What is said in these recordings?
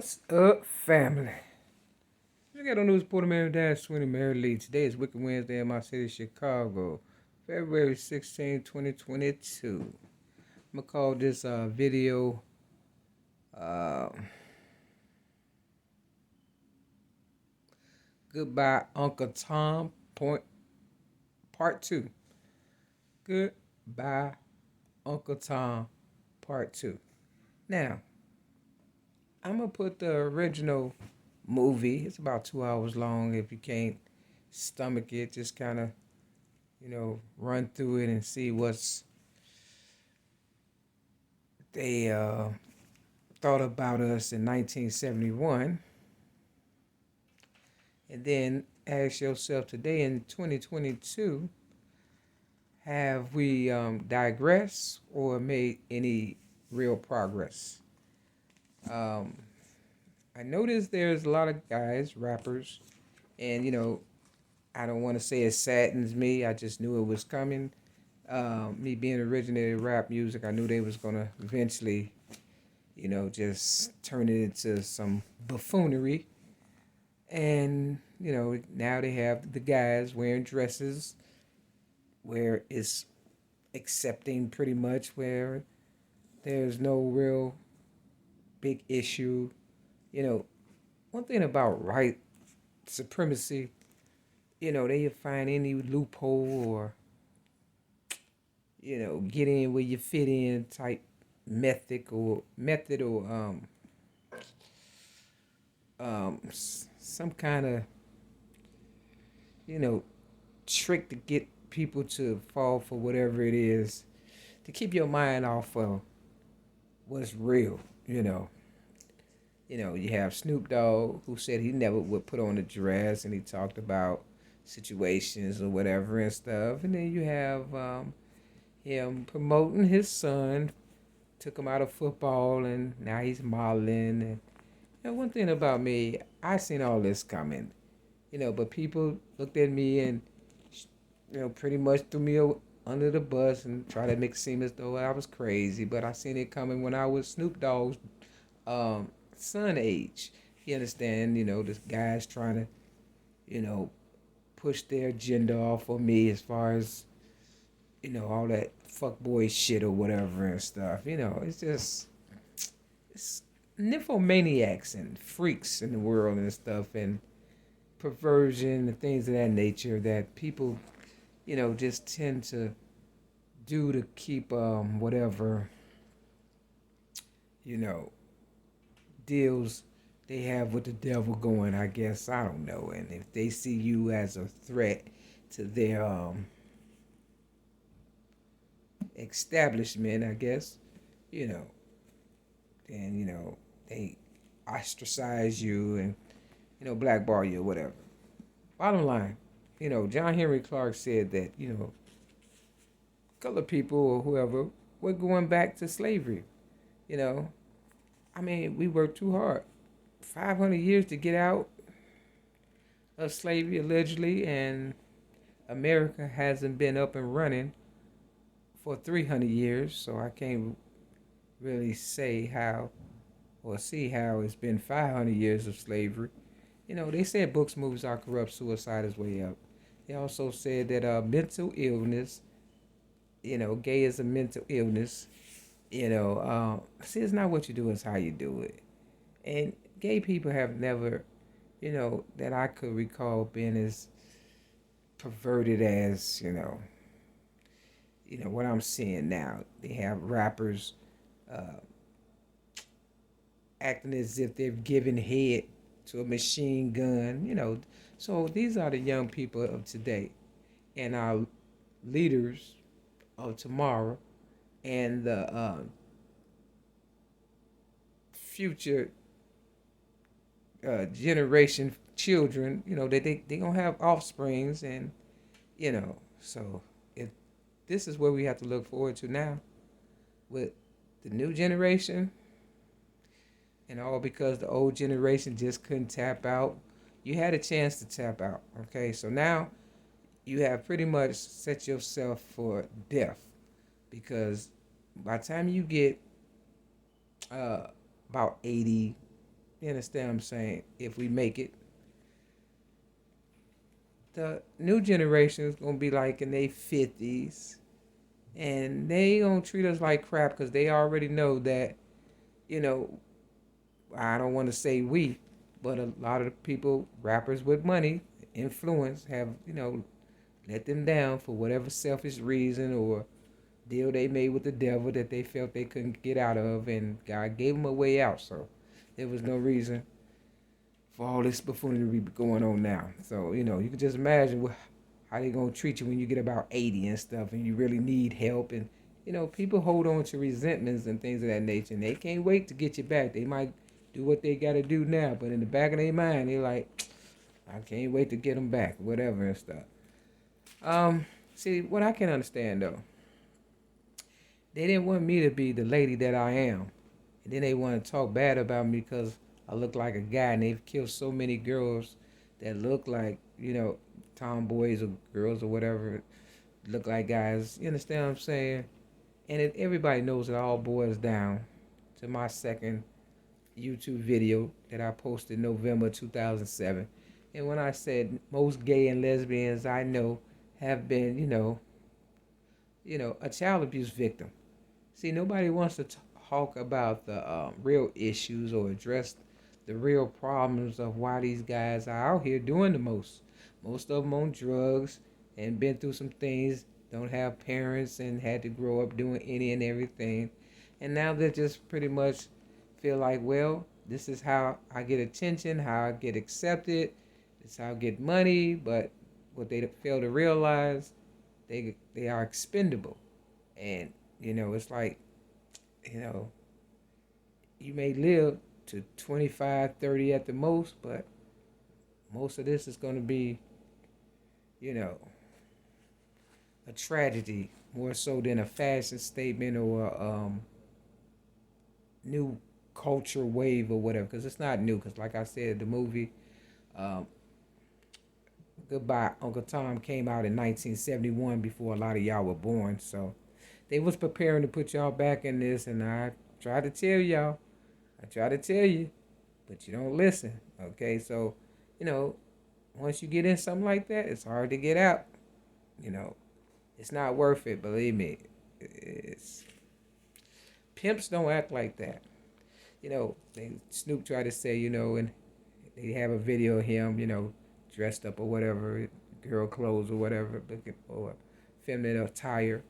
What's up, family? You got on news Porter Mary Dash 20 Mary Lee. Today is Wicked Wednesday in my city, Chicago, February 16, 2022. I'm gonna call this video uh, Goodbye Uncle Tom Part 2. Goodbye Uncle Tom Part 2. Now, I'm gonna put the original movie. It's about 2 hours long. If you can't stomach it, just kind of, run through it and see what's they thought about us in 1971. And then ask yourself today in 2022, have we digressed or made any real progress? I noticed there's a lot of guys, rappers, and I don't want to say it saddens me. I just knew it was coming. Me being originated rap music, I knew they was gonna eventually, just turn it into some buffoonery. And now they have the guys wearing dresses, where it's accepting pretty much, where there's no real big issue. One thing about white supremacy, they find any loophole or, get in where you fit in type method or some kind of, trick to get people to fall for whatever it is, to keep your mind off of what's real. You have Snoop Dogg, who said he never would put on a dress, and he talked about situations or whatever and stuff. And then you have him promoting his son, took him out of football, and now he's modeling. And one thing about me, I seen all this coming, but people looked at me and, pretty much threw me under the bus and tried to make it seem as though I was crazy. But I seen it coming when I was Snoop Dogg's son age. You understand, this guy's trying to, push their agenda off of me as far as, all that fuckboy shit or whatever and stuff. It's nymphomaniacs and freaks in the world and stuff, and perversion and things of that nature that people, just tend to do to keep whatever, deals they have with the devil going, I guess. I don't know. And if they see you as a threat to their establishment, I guess, then, they ostracize you and, blackball you or whatever. Bottom line, John Henry Clark said that, colored people or whoever, we're going back to slavery. We worked too hard. 500 years to get out of slavery, allegedly, and America hasn't been up and running for 300 years, so I can't really say how or see how it's been 500 years of slavery. They said books, movies are corrupt, suicide is way up. They also said that mental illness, gay is a mental illness. See, it's not what you do, it's how you do it. And gay people have never, that I could recall, been as perverted as, what I'm seeing now. They have rappers acting as if they've given head to a machine gun, So these are the young people of today and our leaders of tomorrow and the future generation children, they gonna have offsprings, and so if this is what we have to look forward to now with the new generation, and all because the old generation just couldn't tap out. You had a chance to tap out, okay? So now you have pretty much set yourself for death, because by the time you get about 80, You understand what I'm saying? If we make it, the new generation is gonna be like in their 50s, and they gonna treat us like crap because they already know that, you know, I don't want to say we, but a lot of the people, rappers with money, influence, have, let them down for whatever selfish reason or deal they made with the devil that they felt they couldn't get out of, and God gave them a way out. So there was no reason for all this buffoonery going on now. So, you can just imagine how they going to treat you when you get about 80 and stuff and you really need help. And, people hold on to resentments and things of that nature, and they can't wait to get you back. They might do what they got to do now, but in the back of their mind, they're like, I can't wait to get them back, whatever and stuff. See, what I can understand, though, they didn't want me to be the lady that I am. And then they want to talk bad about me because I look like a guy, and they've killed so many girls that look like, tomboys or girls or whatever, look like guys. You understand what I'm saying? And everybody knows it all boils down to my second YouTube video that I posted November 2007. And when I said most gay and lesbians I know have been, a child abuse victim. See, nobody wants to talk about the real issues or address the real problems of why these guys are out here doing the most. Most of them on drugs and been through some things, don't have parents and had to grow up doing any and everything. And now they just pretty much feel like, well, this is how I get attention, how I get accepted, this is how I get money. But what they fail to realize, they are expendable. And, it's like, you may live to 25, 30 at the most, but most of this is going to be, a tragedy more so than a fashion statement or a new culture wave or whatever, because it's not new. Because like I said, the movie Goodbye Uncle Tom came out in 1971 before a lot of y'all were born. So they was preparing to put y'all back in this, and I tried to tell y'all. I try to tell you, but you don't listen. Okay, so, once you get in something like that, it's hard to get out. It's not worth it, believe me. It's pimps don't act like that. Snoop tried to say, and they have a video of him, dressed up or whatever, girl clothes or whatever, looking for feminine attire,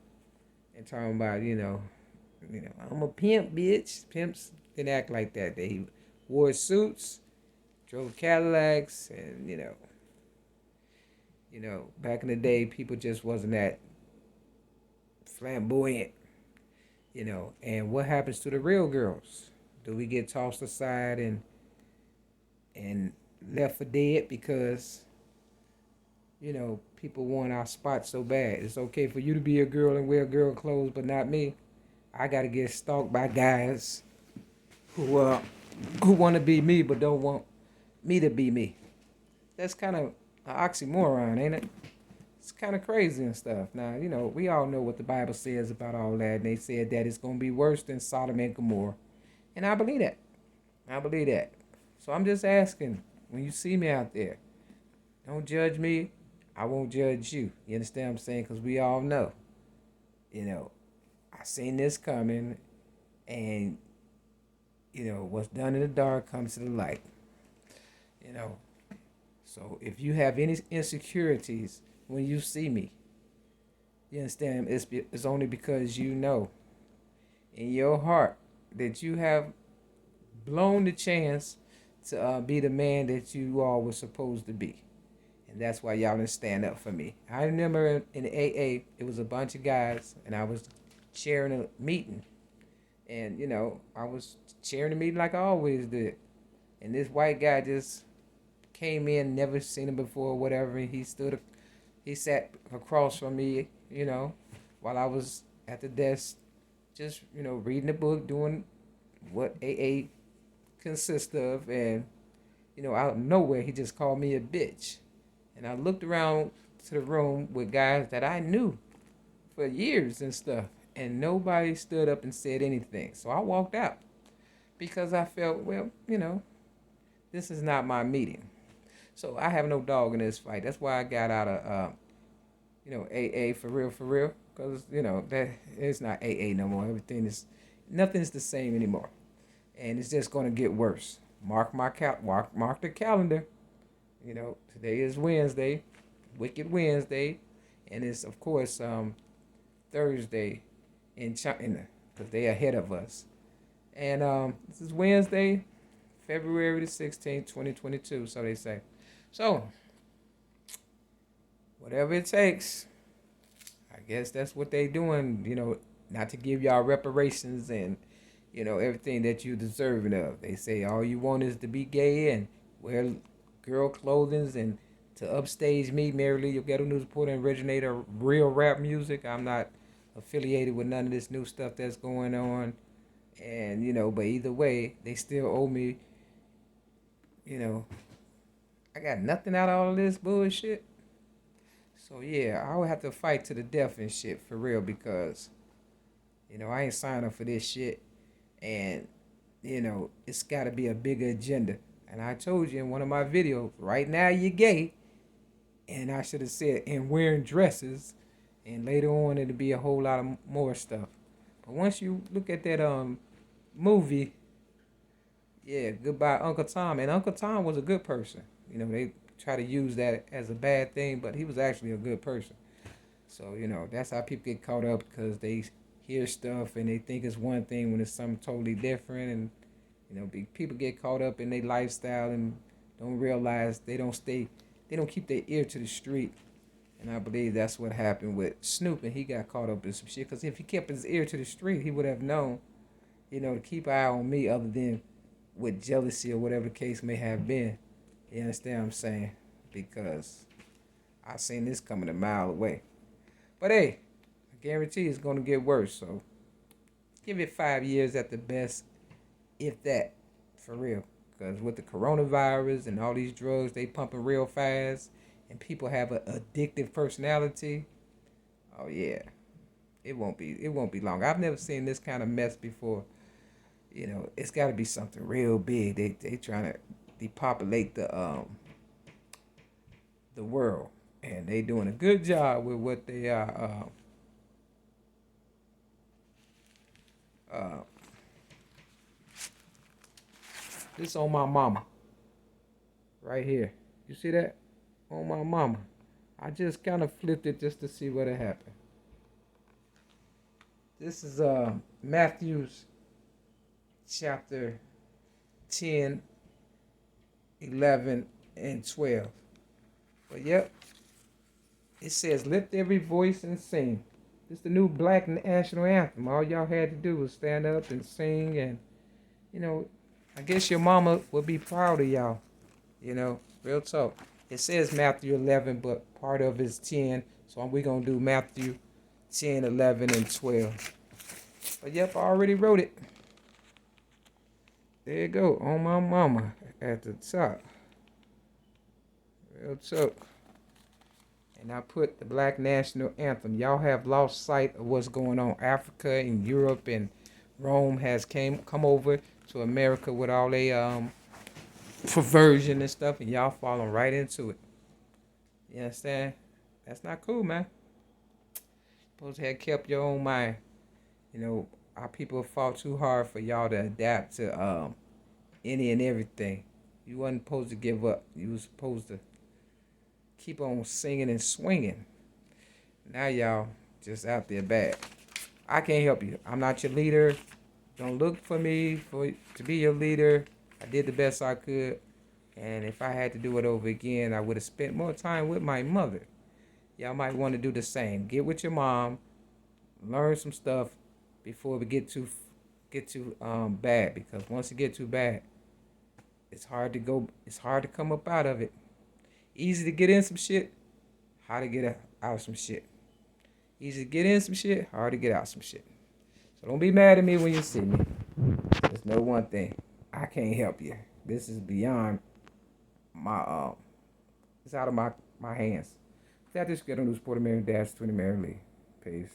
and talking about, I'm a pimp, bitch. Pimps didn't act like that. They wore suits, drove Cadillacs, and back in the day, people just wasn't that flamboyant, And what happens to the real girls? Do we get tossed aside and left for dead because, people want our spot so bad? It's okay for you to be a girl and wear girl clothes, but not me. I gotta get stalked by guys who want to be me but don't want me to be me. That's kind of an oxymoron, ain't it? It's kind of crazy and stuff. Now, we all know what the Bible says about all that, and they said that it's going to be worse than Sodom and Gomorrah. And I believe that. I believe that. So I'm just asking, when you see me out there, don't judge me. I won't judge you. You understand what I'm saying? Because we all know, I seen this coming, and, what's done in the dark comes to the light. So if you have any insecurities when you see me, you understand, it's only because you know in your heart that you have blown the chance to be the man that you all were supposed to be. And that's why y'all didn't stand up for me. I remember in the AA, it was a bunch of guys, and I was chairing a meeting. And, I was chairing the meeting like I always did. And this white guy just came in, never seen him before, whatever, and he sat across from me, while I was at the desk, just, reading the book, doing what AA consists of, and, out of nowhere, he just called me a bitch. And I looked around to the room with guys that I knew for years and stuff, and nobody stood up and said anything. So I walked out because I felt, well, This is not my meeting. So I have no dog in this fight. That's why I got out of, AA for real. Because, that it's not AA no more. Nothing's the same anymore. And it's just going to get worse. Mark the calendar. Today is Wednesday, Wicked Wednesday. And it's, of course, Thursday in China, because they're ahead of us. And this is Wednesday, February the 16th, 2022, so they say. So, whatever it takes, I guess that's what they doing, not to give y'all reparations and, everything that you deserving of. They say all you want is to be gay and wear girl clothing and to upstage me, Mary Lee, your ghetto news reporter and originator of real rap music. I'm not affiliated with none of this new stuff that's going on. And, but either way, they still owe me, I got nothing out of all of this bullshit. So, yeah, I would have to fight to the death and shit for real because, I ain't signed up for this shit. And, it's got to be a bigger agenda. And I told you in one of my videos, right now you're gay. And I should have said, and wearing dresses. And later on, it'll be a whole lot of more stuff. But once you look at that movie, yeah, Goodbye Uncle Tom. And Uncle Tom was a good person. They try to use that as a bad thing, but he was actually a good person. So, that's how people get caught up because they hear stuff and they think it's one thing when it's something totally different. And, people get caught up in their lifestyle and don't realize they don't keep their ear to the street. And I believe that's what happened with Snoop, and he got caught up in some shit. Because if he kept his ear to the street, he would have known, to keep an eye on me other than with jealousy or whatever the case may have been. You understand what I'm saying? Because I seen this coming a mile away. But hey, I guarantee it's going to get worse. So give it 5 years at the best, if that, for real. Because with the coronavirus and all these drugs they pumping real fast, and people have an addictive personality, oh yeah, it won't be long. I've never seen this kind of mess before. It's got to be something real big. They trying to depopulate the world, and they doing a good job with what they are. This on my mama, right here. You see that? On my mama. I just kind of flipped it just to see what had happened. This is Matthew's chapter 10, 11, and 12. But yep, it says, lift every voice and sing. This is the new Black national anthem. All y'all had to do was stand up and sing, and, I guess your mama would be proud of y'all. Real talk. It says Matthew 11, but part of it's 10. So we're going to do Matthew 10, 11, and 12. But yep, I already wrote it. There you go, on my mama at the top. Real talk. And I put the Black national anthem. Y'all have lost sight of what's going on. Africa and Europe and Rome has come over to America with all they perversion and stuff, and y'all falling right into it. You understand? That's not cool, man. Supposed to have kept your own mind. Our people fought too hard for y'all to adapt to any and everything. You wasn't supposed to give up. You was supposed to keep on singing and swinging. Now y'all just out there bad. I can't help you. I'm not your leader. Don't look for me to be your leader. I did the best I could. And if I had to do it over again, I would have spent more time with my mother. Y'all might want to do the same. Get with your mom. Learn some stuff before we get too bad. Because once it get too bad, it's hard to come up out of it. Easy to get in some shit, hard to get out of some shit. Easy to get in some shit, hard to get out some shit. So don't be mad at me when you see me. Just know one thing. I can't help you. This is beyond my it's out of my hands. That is Ghetto News Porter Mary Dash 20 Mary Lee. Peace.